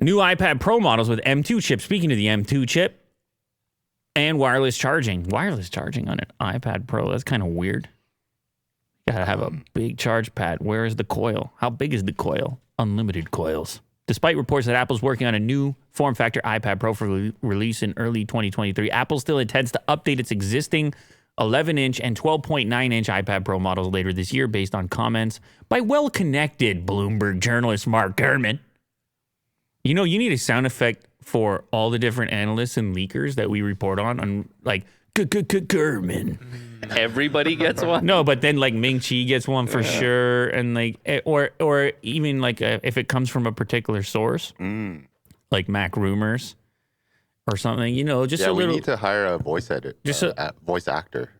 New iPad Pro models with M2 chip. Speaking of the M2 chip and wireless charging. Wireless charging on an iPad Pro. That's kind of weird. Gotta have a big charge pad. Where is the coil? How big is the coil? Unlimited coils. Despite reports that Apple's working on a new form factor iPad Pro for release in early 2023, Apple still intends to update its existing 11-inch and 12.9-inch iPad Pro models later this year based on comments by well-connected Bloomberg journalist Mark Gurman. You know, you need a sound effect for all the different analysts and leakers that we report on like, Gurman. Everybody gets one? No, but then like Ming Chi gets one for sure. And like, or even like if it comes from a particular source, like Mac Rumors or something, you know, just a little. We need to hire a voice voice actor.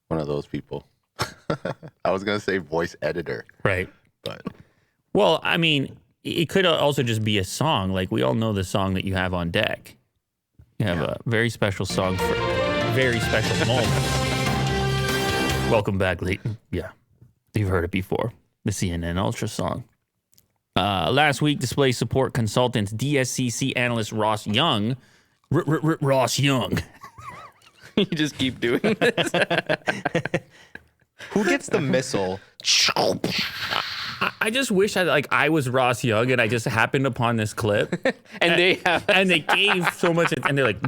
One of those people. I was going to say voice editor. Right. But. Well, I mean, it could also just be a song. Like we all know the song that you have on deck. You have a very special song for a very special moment. Welcome back, Leighton. Yeah, you've heard it before. The CNN Ultra song. Last week, display support consultants DSCC analyst Ross Young. Ross Young. You just keep doing this. Who gets the missile? I just wish I was Ross Young and I just happened upon this clip and they gave so much and they're like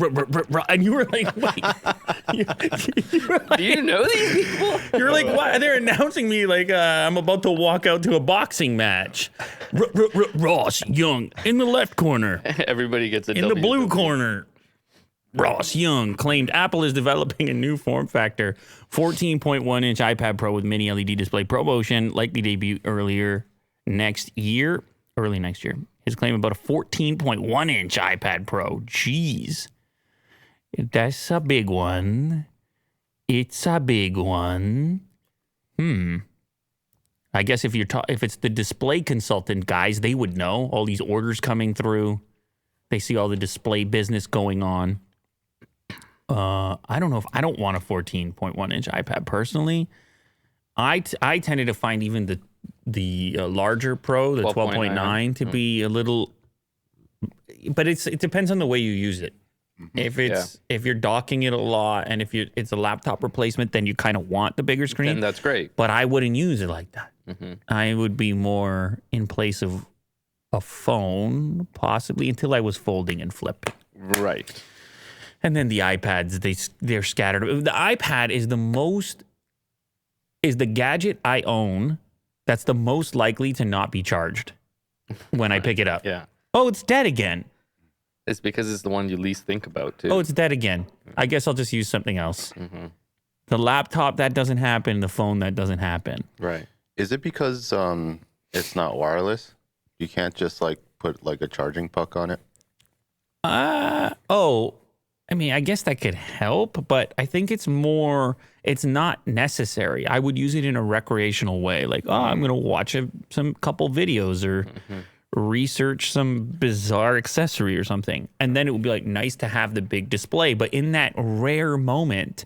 and you were like, wait, do you know these people? You're like, what? They're announcing me like I'm about to walk out to a boxing match. Ross Young in the left corner. Everybody gets a in the blue corner. Ross Young claimed Apple is developing a new form factor 14.1-inch iPad Pro with mini LED display ProMotion, likely debut early next year. His claim about a 14.1-inch iPad Pro. Jeez. That's a big one. It's a big one. I guess if it's the display consultant guys, they would know all these orders coming through. They see all the display business going on. I don't know if I don't want a 14.1-inch iPad personally. I tended to find even the larger Pro, the 12.9, to be a little, but it depends on the way you use it. If you're docking it a lot and if it's a laptop replacement, then you kind of want the bigger screen. Then that's great. But I wouldn't use it like that. I would be more in place of a phone, possibly, until I was folding and flipping. Right. And then the iPads, they're scattered. The iPad is the gadget I own that's the most likely to not be charged when I pick it up. Yeah. Oh, it's dead again. It's because it's the one you least think about, too. Oh, it's dead again. I guess I'll just use something else. The laptop, that doesn't happen. The phone, that doesn't happen. Right. Is it because it's not wireless? You can't just like put like a charging puck on it? I mean, I guess that could help, but I think it's not necessary. I would use it in a recreational way. Like, I'm going to watch some couple videos or research some bizarre accessory or something. And then it would be like nice to have the big display. But in that rare moment,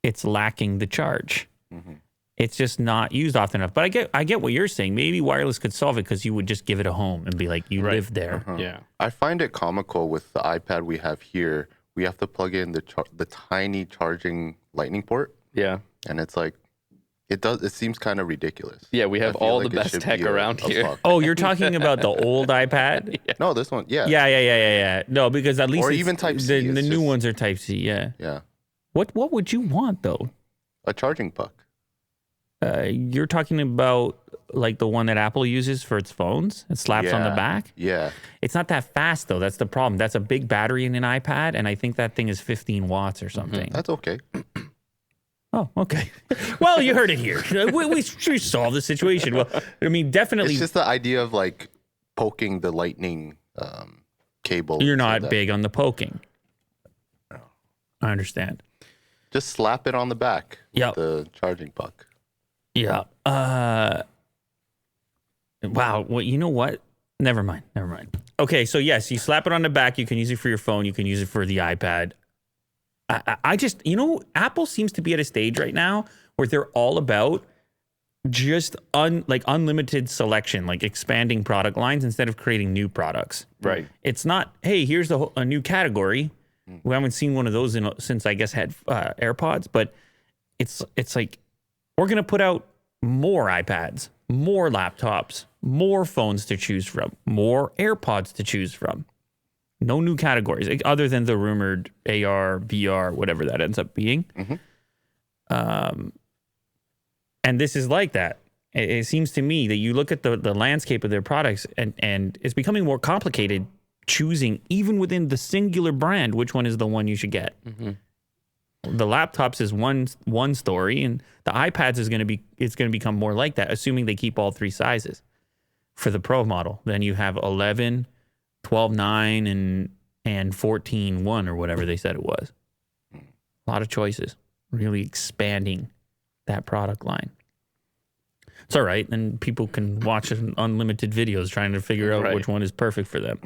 it's lacking the charge. It's just not used often enough. But I get what you're saying. Maybe wireless could solve it because you would just give it a home and be like, you live there. Yeah. I find it comical with the iPad we have here. We have to plug in the tiny charging lightning port. Yeah. And it's like, it seems kind of ridiculous. Yeah, we have all the best tech around here. Oh, you're talking about the old iPad? No, this one, yeah. Yeah. No, because at least or even Type-C. The new ones are Type-C, yeah. Yeah. What would you want, though? A charging puck. You're talking about like the one that Apple uses for its phones? It slaps on the back? Yeah. It's not that fast, though. That's the problem. That's a big battery in an iPad, and I think that thing is 15 watts or something. That's okay. Oh, okay. Well, you heard it here. We solved the situation. Well, I mean, definitely. It's just the idea of like poking the lightning cable. You're not big on the poking. No. I understand. Just slap it on the back with the charging puck. Yeah. Wow. Well, you know what? Never mind. Okay, so yes, you slap it on the back. You can use it for your phone. You can use it for the iPad. I just, Apple seems to be at a stage right now where they're all about just unlimited selection, like expanding product lines instead of creating new products. Right. It's not, hey, here's a new category. We haven't seen one of those since I guess had AirPods, but it's like we're gonna put out more iPads, more laptops, more phones to choose from, more AirPods to choose from. No new categories other than the rumored AR, VR, whatever that ends up being. And this is like that. It seems to me that you look at the landscape of their products and it's becoming more complicated choosing, even within the singular brand, which one is the one you should get. The laptops is one story, and the iPads is going to become more like that, assuming they keep all three sizes for the Pro model. Then you have 11, 12.9, and 14.1 or whatever they said it was. A lot of choices, really expanding that product line. It's all right. Then people can watch unlimited videos trying to figure out which one is perfect for them.